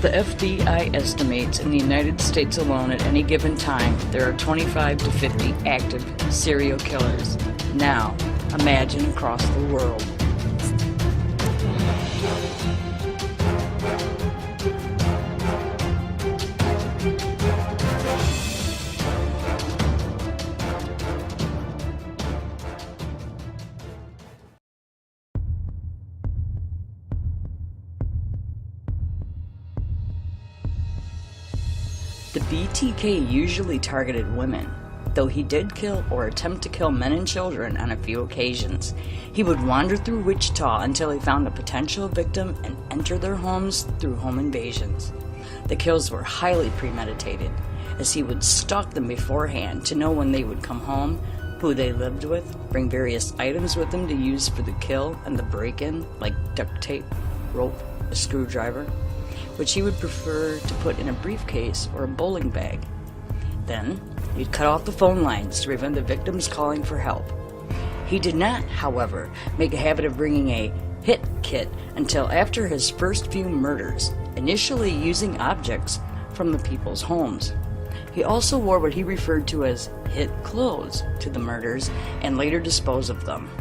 The FBI estimates in the United States alone at any given time there are 25 to 50 active serial killers. Now, imagine across the world. The BTK usually targeted women, though he did kill or attempt to kill men and children on a few occasions. He would wander through Wichita until he found a potential victim and enter their homes through home invasions. The kills were highly premeditated, as he would stalk them beforehand to know when they would come home, who they lived with, bring various items with them to use for the kill and the break-in, like duct tape, rope, a screwdriver, which he would prefer to put in a briefcase or a bowling bag. Then, he'd cut off the phone lines to prevent the victims calling for help. He did not, however, make a habit of bringing a hit kit until after his first few murders, initially using objects from the people's homes. He also wore what he referred to as hit clothes to the murders and later disposed of them.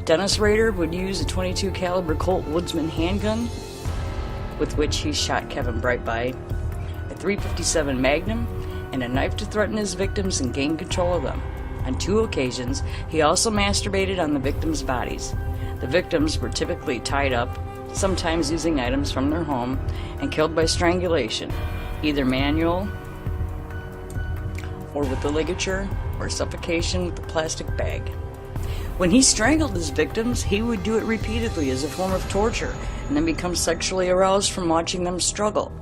Dennis Rader would use a .22 caliber Colt Woodsman handgun, with which he shot Kevin Brightby, a .357 Magnum, and a knife to threaten his victims and gain control of them. On 2 occasions, he also masturbated on the victims' bodies. The victims were typically tied up, sometimes using items from their home, and killed by strangulation, either manual or with the ligature, or suffocation with a plastic bag. When he strangled his victims, he would do it repeatedly as a form of torture, and then become sexually aroused from watching them struggle.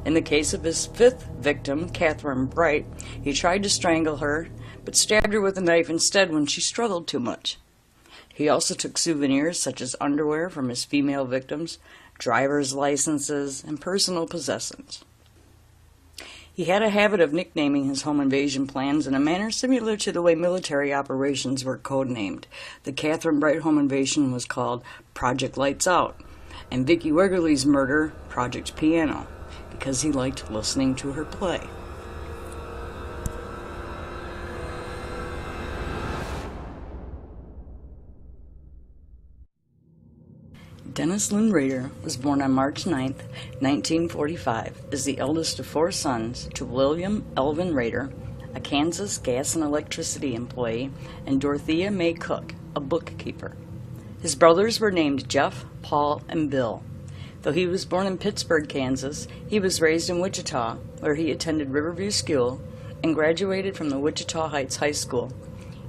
In the case of his 5th victim, Catherine Bright, he tried to strangle her, but stabbed her with a knife instead when she struggled too much. He also took souvenirs such as underwear from his female victims, driver's licenses, and personal possessions. He had a habit of nicknaming his home invasion plans in a manner similar to the way military operations were codenamed. The Catherine Bright home invasion was called Project Lights Out, and Vicky Wegerle's murder, Project Piano, because he liked listening to her play. Dennis Lynn Rader was born on March 9, 1945, as the eldest of 4 sons to William Elvin Rader, a Kansas gas and electricity employee, and Dorothea May Cook, a bookkeeper. His brothers were named Jeff, Paul, and Bill. Though he was born in Pittsburgh, Kansas, he was raised in Wichita, where he attended Riverview School and graduated from the Wichita Heights High School.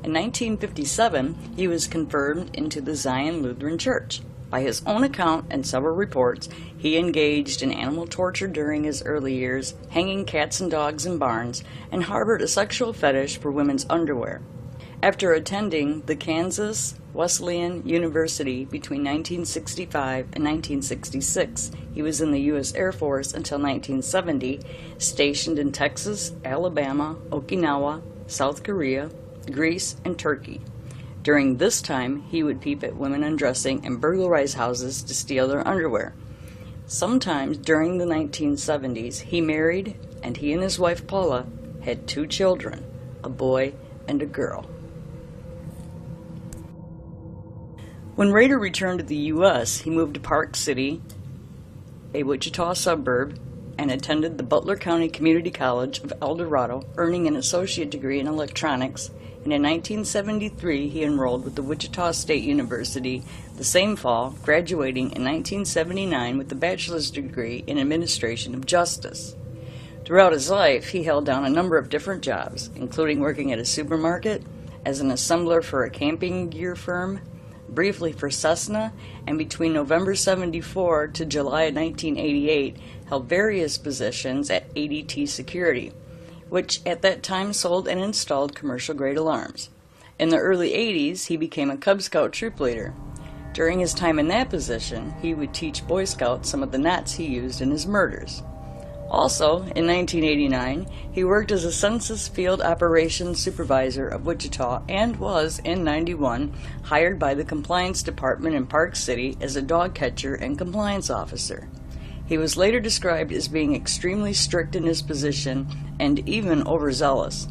In 1957, he was confirmed into the Zion Lutheran Church. By his own account and several reports, he engaged in animal torture during his early years, hanging cats and dogs in barns, and harbored a sexual fetish for women's underwear. After attending the Kansas Wesleyan University between 1965 and 1966, he was in the U.S. Air Force until 1970, stationed in Texas, Alabama, Okinawa, South Korea, Greece, and Turkey. During this time, he would peep at women undressing and burglarize houses to steal their underwear. Sometimes during the 1970s, he married, and he and his wife Paula had 2 children, a boy and a girl. When Rader returned to the U.S., he moved to Park City, a Wichita suburb, and attended the Butler County Community College of El Dorado, earning an associate degree in electronics. And in 1973, he enrolled with the Wichita State University the same fall, graduating in 1979 with a bachelor's degree in administration of justice. Throughout his life, he held down a number of different jobs, including working at a supermarket, as an assembler for a camping gear firm, briefly for Cessna, and between November 74 to July 1988, held various positions at ADT Security, which at that time sold and installed commercial-grade alarms. In the early 80s, he became a Cub Scout troop leader. During his time in that position, he would teach Boy Scouts some of the knots he used in his murders. Also, in 1989, he worked as a Census Field Operations Supervisor of Wichita and was, in 91, hired by the Compliance Department in Park City as a dog catcher and compliance officer. He was later described as being extremely strict in his position and even overzealous.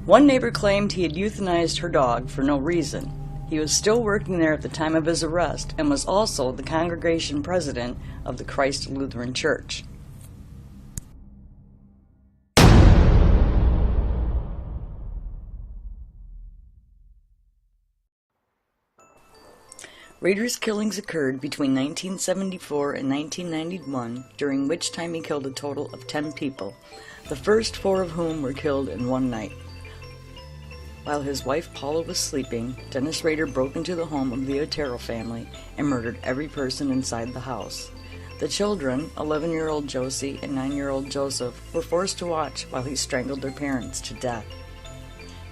One neighbor claimed he had euthanized her dog for no reason. He was still working there at the time of his arrest and was also the congregation president of the Christ Lutheran Church. Rader's killings occurred between 1974 and 1991, during which time he killed a total of 10 people, the first 4 of whom were killed in one night. While his wife Paula was sleeping, Dennis Rader broke into the home of the Otero family and murdered every person inside the house. The children, 11-year-old Josie and 9-year-old Joseph, were forced to watch while he strangled their parents to death.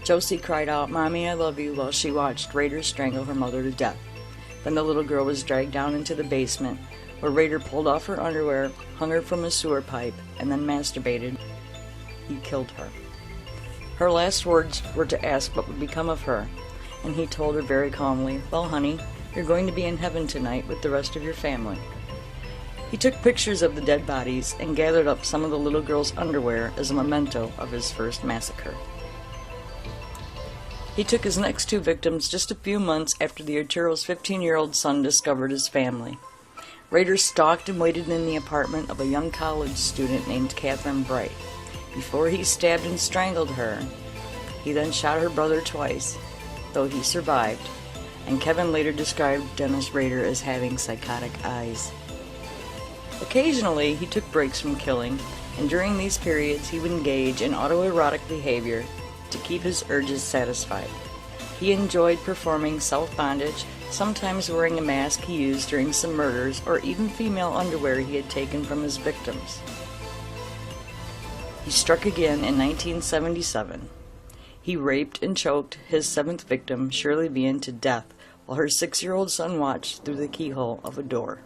Josie cried out, "Mommy, I love you," while she watched Rader strangle her mother to death. Then the little girl was dragged down into the basement, where Rader pulled off her underwear, hung her from a sewer pipe, and then masturbated. He killed her. Her last words were to ask what would become of her, and he told her very calmly, "Well, honey, you're going to be in heaven tonight with the rest of your family." He took pictures of the dead bodies and gathered up some of the little girl's underwear as a memento of his first massacre. He took his next 2 victims just a few months after the Otero's 15-year-old son discovered his family. Rader stalked and waited in the apartment of a young college student named Catherine Bright. Before he stabbed and strangled her, he then shot her brother twice, though he survived, and Kevin later described Dennis Rader as having psychotic eyes. Occasionally, he took breaks from killing, and during these periods he would engage in autoerotic behavior to keep his urges satisfied. He enjoyed performing self-bondage, sometimes wearing a mask he used during some murders, or even female underwear he had taken from his victims. He struck again in 1977. He raped and choked his 7th victim, Shirley Bean, to death while her 6-year-old son watched through the keyhole of a door.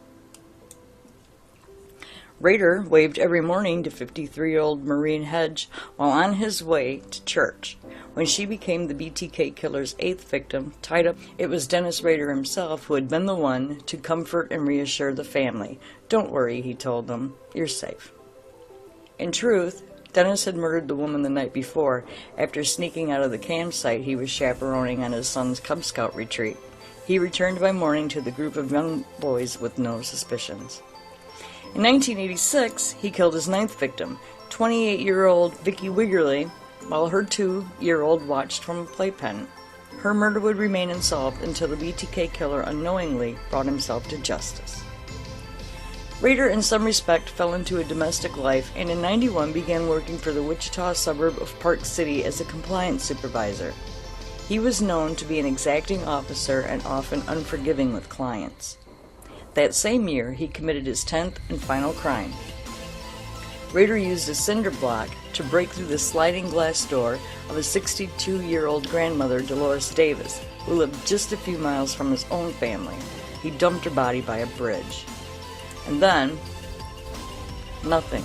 Rader waved every morning to 53-year-old Maureen Hedge while on his way to church. When she became the BTK killer's 8th victim, tied up, it was Dennis Rader himself who had been the one to comfort and reassure the family. "Don't worry," he told them, "you're safe." In truth, Dennis had murdered the woman the night before, after sneaking out of the campsite he was chaperoning on his son's Cub Scout retreat. He returned by morning to the group of young boys with no suspicions. In 1986, he killed his 9th victim, 28-year-old Vicki Wiggerly, while her 2-year-old watched from a playpen. Her murder would remain unsolved until the BTK killer unknowingly brought himself to justice. Rader, in some respect, fell into a domestic life and in '91 began working for the Wichita suburb of Park City as a compliance supervisor. He was known to be an exacting officer and often unforgiving with clients. That same year, he committed his 10th and final crime. Rader used a cinder block to break through the sliding glass door of a 62-year-old grandmother, Dolores Davis, who lived just a few miles from his own family. He dumped her body by a bridge. And then, nothing.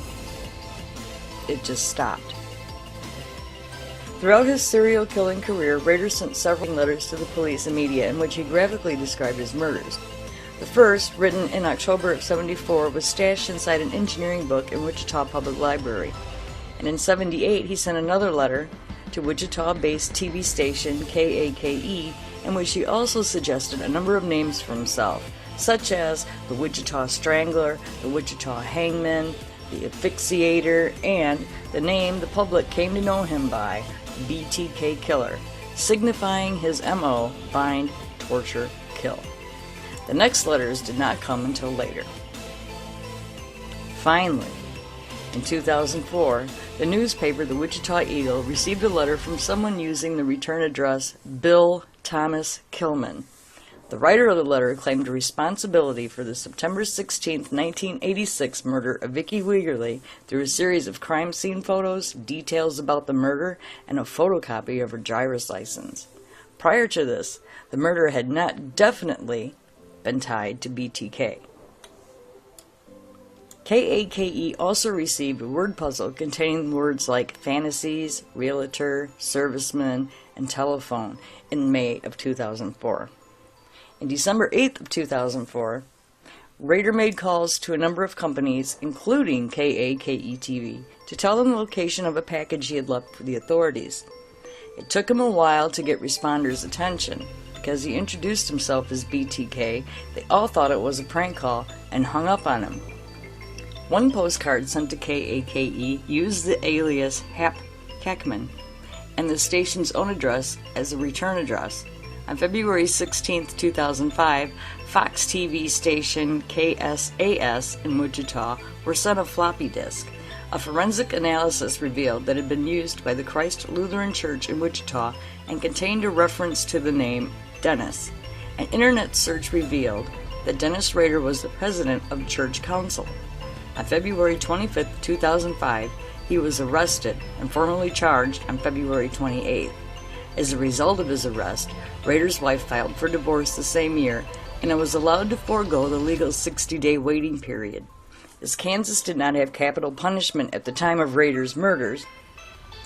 It just stopped. Throughout his serial killing career, Rader sent several letters to the police and media in which he graphically described his murders. The first, written in October of '74, was stashed inside an engineering book in Wichita Public Library. And in '78, he sent another letter to Wichita-based TV station KAKE, in which he also suggested a number of names for himself, such as the Wichita Strangler, the Wichita Hangman, the Asphyxiator, and the name the public came to know him by, BTK Killer, signifying his MO, bind, torture, kill. The next letters did not come until later. Finally, in 2004, the newspaper The Wichita Eagle received a letter from someone using the return address Bill Thomas Killman. The writer of the letter claimed responsibility for the September 16, 1986 murder of Vicki Wiggerly through a series of crime scene photos, details about the murder, and a photocopy of her driver's license. Prior to this, the murder had not definitely been tied to BTK. KAKE also received a word puzzle containing words like fantasies, realtor, serviceman, and telephone in May of 2004. In December 8th of 2004, Rader made calls to a number of companies, including KAKE-TV, to tell them the location of a package he had left for the authorities. It took him a while to get responders' attention. Because he introduced himself as BTK, they all thought it was a prank call and hung up on him. One postcard sent to KAKE used the alias Hap Kackman and the station's own address as a return address. On February 16, 2005, Fox TV station KSAS in Wichita were sent a floppy disk. A forensic analysis revealed that it had been used by the Christ Lutheran Church in Wichita and contained a reference to the name Dennis. An internet search revealed that Dennis Rader was the president of the church council. On February 25, 2005, he was arrested and formally charged on February 28th. As a result of his arrest, Rader's wife filed for divorce the same year, and it was allowed to forego the legal 60-day waiting period. As Kansas did not have capital punishment at the time of Rader's murders,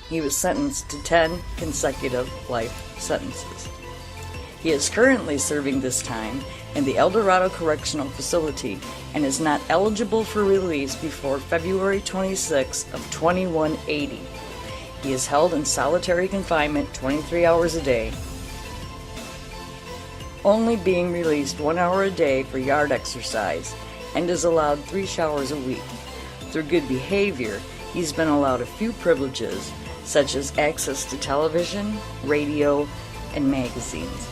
he was sentenced to 10 consecutive life sentences. He is currently serving this time in the El Dorado Correctional Facility and is not eligible for release before February 26 of 2180. He is held in solitary confinement 23 hours a day, only being released 1 hour a day for yard exercise, and is allowed 3 showers a week. Through good behavior, he's been allowed a few privileges, such as access to television, radio, and magazines.